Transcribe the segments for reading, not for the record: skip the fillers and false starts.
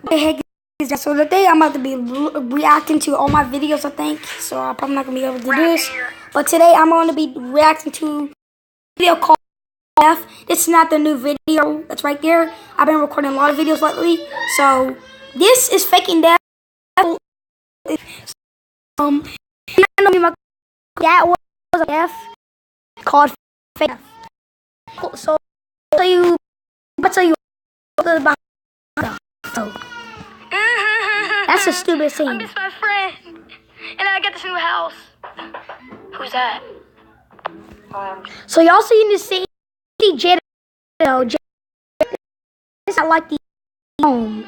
Hey, so today I'm about to be reacting to all my videos, I think. So I'm probably not gonna be able to do this. But today I'm going to be reacting to a video called F. This is not the new video that's right there. I've been recording a lot of videos lately. So this is faking death. That was a F called fake death. So I'll tell you about so. That's a stupid scene. I miss my friend, and I got this new house. Who's that? So y'all seen this scene? Jada, it's not like the home.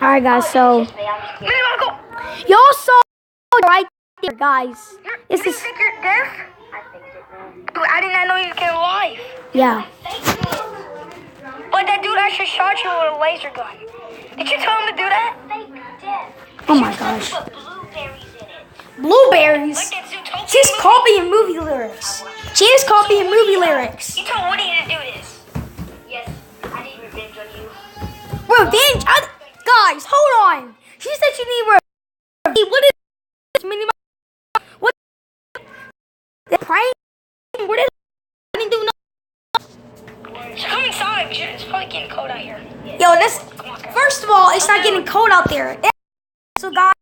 All right, guys. So y'all saw right there, guys. This You is think you're deaf? Dude, I did not know you came alive. yeah. But that dude actually shot you with a laser gun. Did you tell him to do that? Oh my gosh. Put blueberries in it. Blueberries. Like that Zootopia She's movie. copying movie lyrics. She is copying movie lyrics. You told Woody to do this. Yes, I need revenge on you. Revenge? Guys, hold on. She said she need revenge. What is this? What? The prank? What is? I didn't do nothing. So come inside, because it's probably getting cold out here. Yo, this. First of all, it's not getting cold out there. So guys,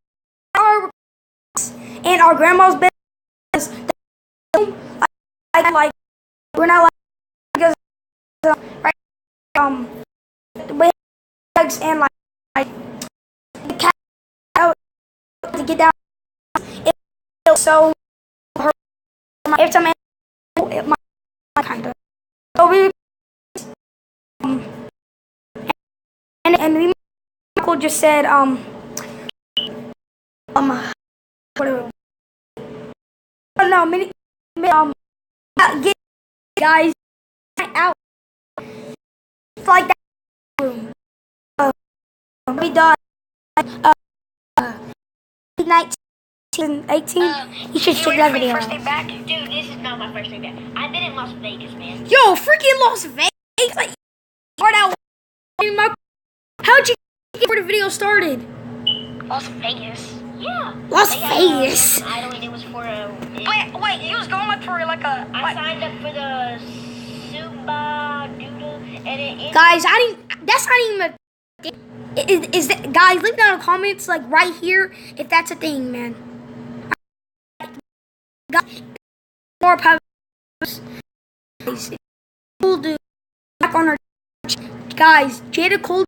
and our grandma's business. Like we're not like because right the way legs and like the cat out to get down. So her every time my kind of so we and we Michael just said whatever. No, get guys out like that room. We done 1918. You should check that video. First day back? Dude, this is not my first day back. I've been in Las Vegas, man. Yo, freaking Las Vegas! Like, how'd you get where the video started? Las Vegas? Yeah. Las Vegas. I don't. It was for a. Wait, you was going for like a. I signed up for the Zumba Doodle, and it. Guys, I didn't. That's not even a. Is that guys? Leave down in the comments like right here if that's a thing, man. More posts. We'll do back on our guys. Jada Cole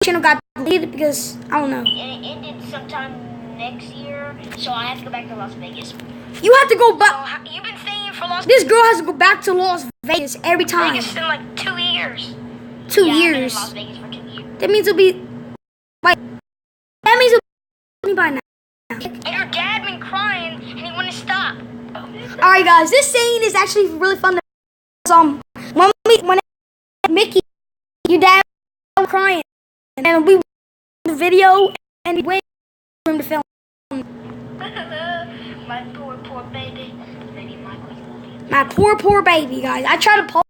channel got deleted because I don't know. And it ended sometime next year, so I have to go back to Las Vegas. You have to go back. So, you've been staying for Las This girl has to go back to Las Vegas every time. Vegas in like 2 years. 2 Yeah, I've been in years. Las Vegas for 2 years. That means it'll be. Wait. That means it'll be by now. And your dad been crying, and he wouldn't stop. All right, guys. This scene is actually really fun. When Mickey, your dad was crying, and we the video and we went for him to film. My poor baby. Baby Michael, you love you. My poor baby, guys. I tried to pull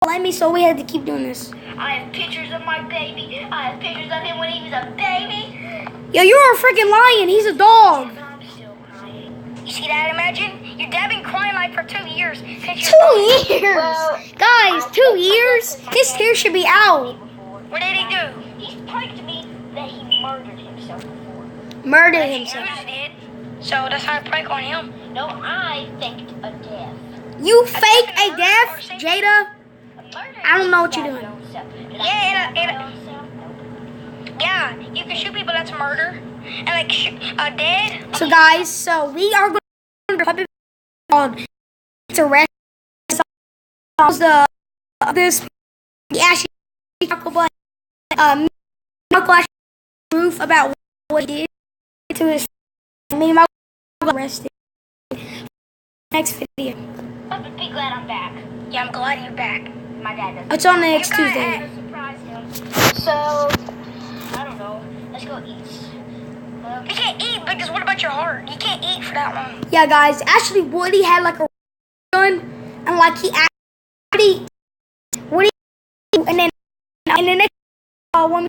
let me, so we had to keep doing this. I have pictures of my baby. I have pictures of him when he was a baby. Yo, you're a freaking lion. He's a dog. I'm still crying. You see that? Imagine your dad been crying like for 2 years. 2 years, guys. 2 years. His hair should be out. What did he do? He's pranked me that he murdered himself before. Murdered himself. He did. So that's how I prank on him. No, I faked a death. You fake a death, Jada? I don't know what you're doing. Yeah, you can shoot people. That's murder. And like dead. So guys, so we are going to puppet called It's a Rest. The this actually Michael proof about what he did to his me Michael arrested. Next video. I'm be glad I'm back. Yeah, I'm glad you're back. My dad doesn't. It's on next Tuesday. Surprise him. So I don't know. Let's go eat. You can't eat because what about your heart? You can't eat for that long. Yeah, guys. Actually, Woody had like a gun, and like he actually Woody Now in the next one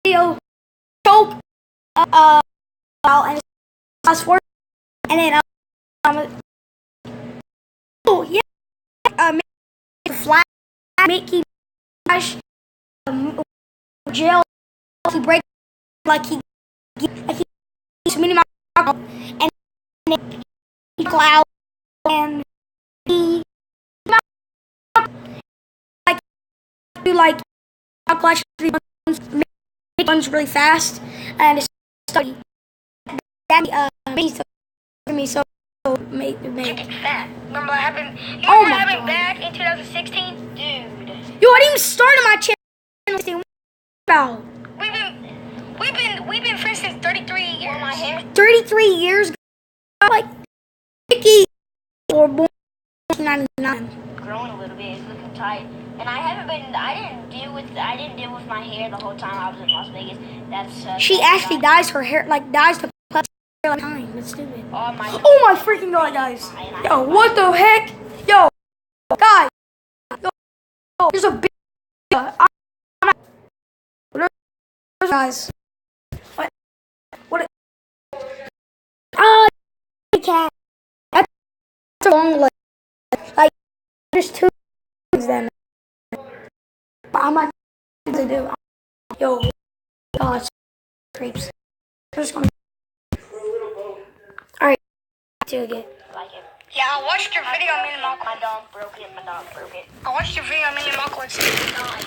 video, choke and fast forward, and then oh yeah, make it flat, make he dash jail, he break like he mini Michael, and then he cloud and he like do like clash make guns really fast and it's study that makes me so make fat. Remember having back in 2016, dude. Yo, I didn't even start on my channel. About we've been friends since 33 years. My hair. 33 years. Like 50 or born in 1999. Growing a little bit, it's looking tight. And I didn't deal with my hair the whole time I was in Las Vegas. That's she actually dyes her hair, like dyes the hair all the time. That's stupid. Oh my freaking god, guys. Yo, what the heck? Yo, guys. Yo, there's a big guys. What cat. That's a long leg. Like there's two things then. But I'm not to do. Yo, gosh, creeps. Just gonna. Alright, do it again. Like it. Yeah, I watched your video on Minimalco. My dog broke it. I watched your video on Minimalco and said he died.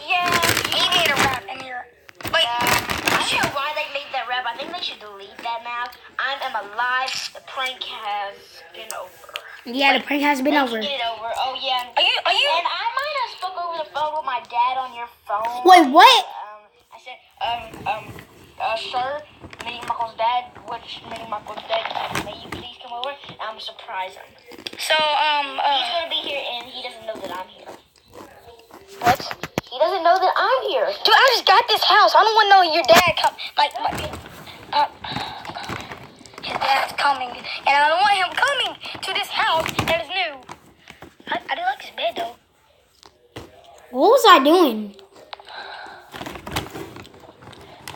Yeah. He made a rap in here. But I don't know why they made that rap. I think they should delete that now. I am alive. The prank has been over. Yeah, the prank has been over. Get it over. Oh yeah. Are you? And I might have spoke over the phone with my dad on your phone. Wait, what? I said, sir, Minnie Michael's dad, may you please come over? And I'm gonna surprise him. So He's gonna be here and he doesn't know that I'm here. what? He doesn't know that I'm here. Dude, I just got this house. I don't want to know your dad come. His dad's coming, and I don't want him coming to this house that is new. I do like his bed though. What was I doing?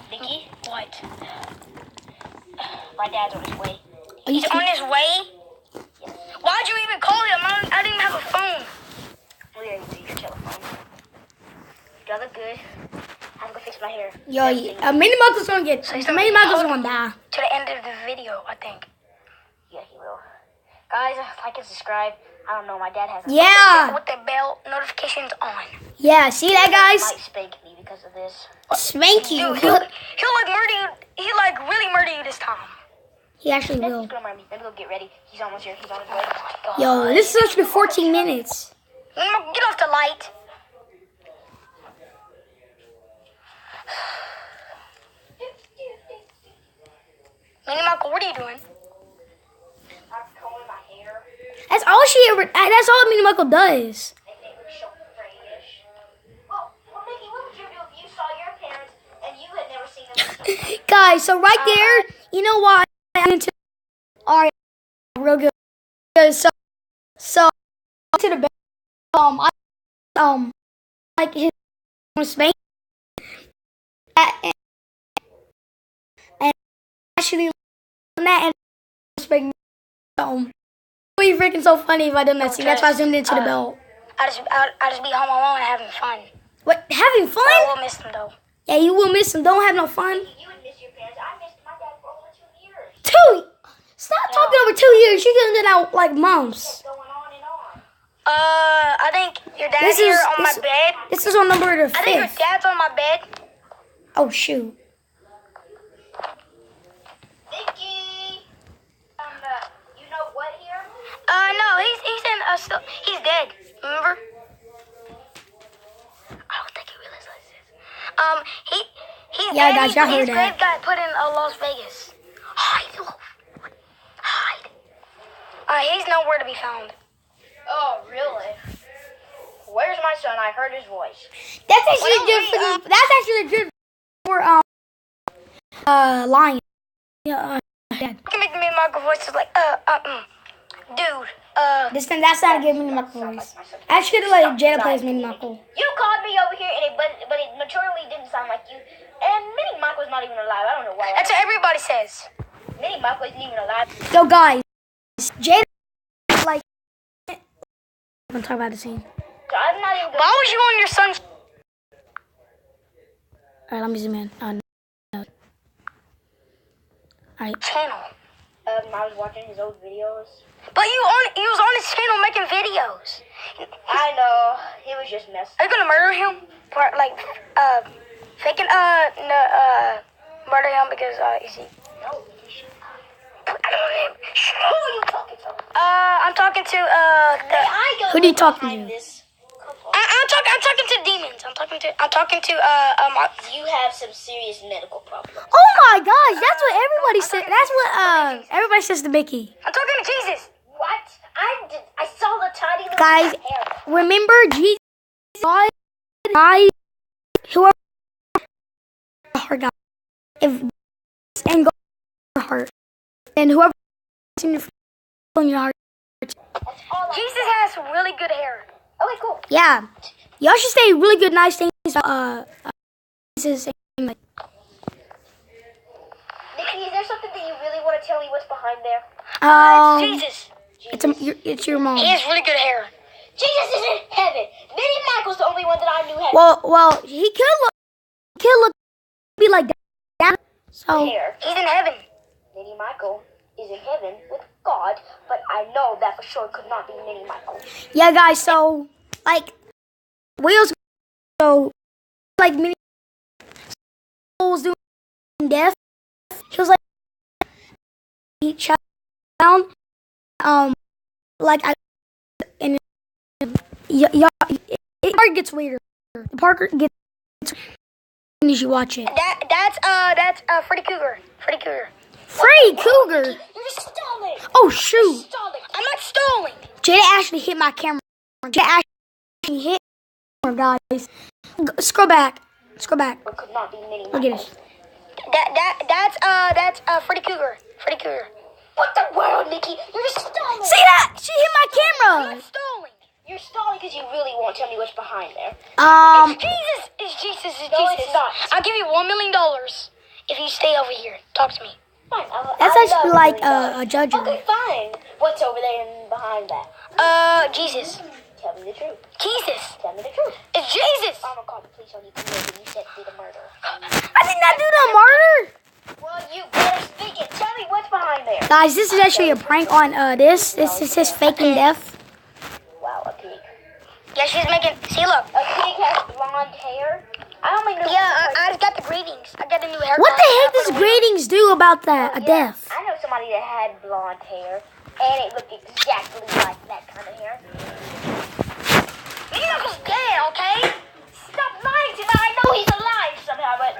Vicky, What? my dad's on his way. He's on his way. Why'd you even call him? I didn't even have a phone. We're going to use your telephone. Do I look good? I have to go fix my hair. Yo, Mini Michael's gonna get. Mini Michael's gonna die. To the end of the video, I think. Yeah, he will. Guys, like and subscribe. I don't know, my dad has Yeah. With the bell notifications on. Yeah. See that, guys? might spank me because of this. Spank you. Dude, he'll like murder you. He'll like really murder you this time. He actually will. He's gonna murder me. Let me go get ready. He's almost here. He's on his way. Oh my God. Yo, this is actually 14 minutes. Get off the light. Minnie Michael, what are you doing? I'm combing my hair. That's all she ever. That's all Mini Michael does. They think we're so fresh. Well, Mickey, what would you do if you saw your parents and you had never seen them? Guys, so right there, you know why I'm into alright, real good. So to the bed, like his spank and actually that and spank it'd be freaking so funny if I done that. See, that's why I zoomed into the belt. I just be home alone and having fun. What, having fun? I will miss them though. Yeah, you will miss them. Don't have no fun. You would miss your parents. I missed my dad for over 2 years. Stop talking over 2 years. You can do that like months. Going on and on. I think your dad's here on my bed. This is on number the I think your 5th. dad's on my bed. Oh shoot. Vicky! You know what here? No, he's dead. Remember? I don't think he realizes this. He's Yeah, dead. guys, y'all heard His that. grave got put in Las Vegas. Hide, Wolf. Hide. He's nowhere to be found. Oh, really? Where's my son? I heard his voice. That's actually good for the, that's actually good for lion. Yeah, dad. You can make me Michael voices like dude. That's not a good Mini Michael voice. I should have let Jada play as Mini Michael. You called me over but it maturely didn't sound like you. And Minnie Michael's not even alive. I don't know why. That's what everybody says. Minnie Michael isn't even alive. Yo, guys, Jada, like, I'm gonna talk about the scene. So I'm not even. Why was you on your son's All right, let me zoom in. No. All right. channel? I was watching his old videos. But he was on his channel making videos. I know. He was just messing. Are you gonna murder him for like faking murder him because you see? No. I don't know. Who are you talking to? I'm talking to Who are you talking to? This. I'm talking to demons. I'm talking to You have some serious medical problems. Oh my gosh, that's what everybody said. That's what everybody says to Mickey. I'm talking to Jesus. What? I saw the tiny little Guys, hair. remember Jesus, God, whoever heart, God, if and God heart, and whoever in your heart. That's all I Jesus has really good hair. Okay, cool. Yeah, y'all should say really good, nice things. Jesus, and, like, Nikki, is there something that you really want to tell me what's behind there? Jesus. it's your mom. He has really good hair. Jesus is in heaven. Minnie Michael's the only one that I knew had Well, he could look, be like that. So hair. He's in heaven. Minnie Michael is in heaven with God, but I know that for sure could not be Minnie Michael. yeah, guys. So like, Will's so like many was doing death. He was like he shot down. Like I and it part gets weirder. The Parker gets you should watch it. That's Freddy Cougar. Freddy Cougar. Freddy Cougar. You're stalling. Oh shoot! Stalling. I'm not stalling. Jada actually hit my camera. Jada actually hit my camera, guys. Scroll back. Or could not be Minnie Michael. Look at this. That's Freddy Cougar. Freddy Cougar. What the world, Nikki? You're stalling. See that? She hit my camera. I'm stalling. You're stalling because you really won't tell me what's behind there. It's Jesus. It's Jesus. It's No, Jesus. it's not. I'll give you $1 million if you stay over here. Talk to me. Fine. That's I actually love like Minnie a judge. Okay, fine. What's over there and behind that? Jesus. Tell me the truth. Jesus. Tell me the truth. It's Jesus. I'm gonna call the police on you because you said did a murder. I did not do the murder. Well, you better speak it. Tell me what's behind there. Guys, this is actually a prank on this. This is his faking death. Wow, a pig. Yeah, she's making. See, look. A pig has blonde hair. I only know. Yeah, I got the greetings. I got a new haircut. What the heck does gradings do about that? A Yeah, death? I know somebody that had blonde hair, and it looked exactly like that kind of hair. Minnie Michael's dead, okay? Stop lying to me. I know he's alive somehow, but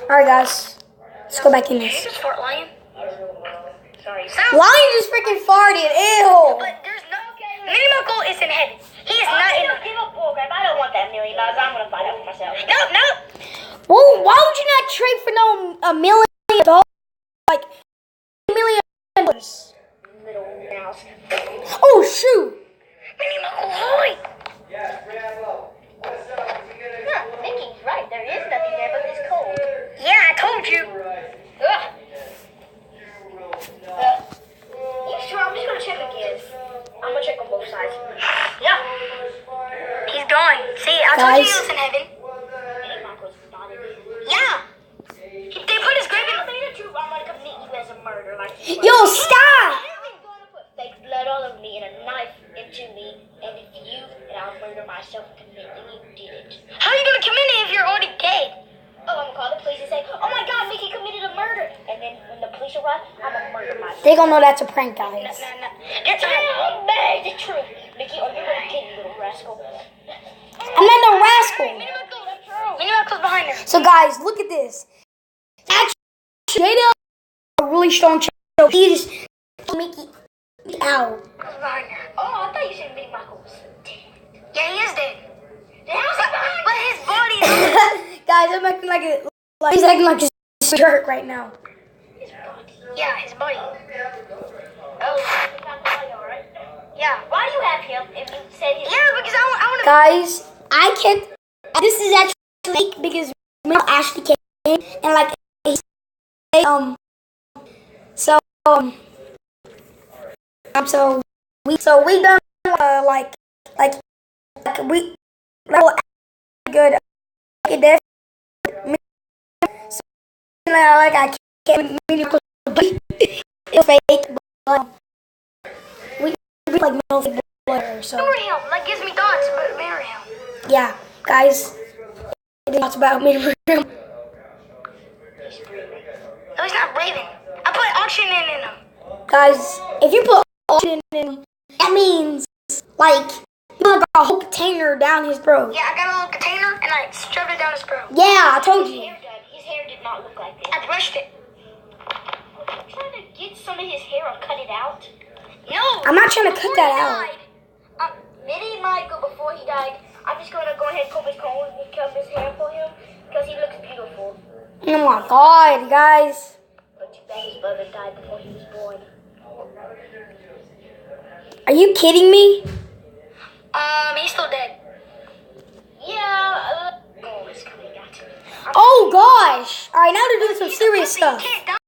All right, guys, let's go back in this. This is Fort Lion. sorry. Lion just freaking farted. Ew. But there's no. Minnie Michael is in heaven. He is not in. Give up bullcrap. I don't want that $1 million. I'm gonna find out for myself. No. Well, why would you not trade for no $1 million dollars? Like $1 million. Little mouse. Oh shoot! Minnie Michael, hi. Huh, Mickey's right. There is nothing there but this cold. Yeah, I told you. Ugh. You sure? I'm just gonna check again. I'm gonna check on both sides. Yeah. He's gone. See, I told you he was in heaven. Minnie Michael's not in here. Yeah. They put his grave in. Tell me the truth. I'm gonna commit you as a murder. Like, Yo, stop! I'm gonna put fake blood all over me and a knife into me, and if you and I'll murder myself and commit that you did it. How are you gonna commit it if you're already dead? Oh, I'm gonna call the police and say, "Oh my God, Mickey committed a murder," and then when the police arrive, I'm gonna murder myself. They gonna know that's a prank, guys. No. Tell me the truth, Mickey, or you're gonna get you, little rascal. I'm not no rascal. Minnie Michael's behind her. So guys, look at this. Actually, Jada a really strong child. So he just Mickey out. Michael's behind her. Oh, I thought you said Minnie Michael was dead. Yeah, he is dead. Then how's he behind? But his body is. Guys, I'm acting like he's acting like a jerk right now. Yeah, his body. Oh, he's not body, all right. Yeah. Why do you have him if you said his? Yeah, because I want to. Guys, I this is actually fake because Ashley came and like so we done like we good okay, so like I can't really it's fake but we like no fake blur so Marry him. That gives me thoughts, but marry him. yeah guys it talks about me. No, he's not breathing. I put oxygen in him. Guys, if you put oxygen in, that means like you got a whole container down his throat. Yeah, I got a little container and I shoved it down his throat. Yeah, I told you. His hair did not look like this. I brushed it. I'm trying to get some of his hair or cut it out. No. I'm not trying to cut before that he out. died, Maybe Michael, before he died, I'm just going to go ahead and comb his combs and cut his hair for him because he looks beautiful. Oh my god, guys. But too bad his brother died before he was born. Are you kidding me? He's still dead. Yeah. Oh, it's coming out. Oh gosh. Alright, now they're doing some serious stuff. You can't die.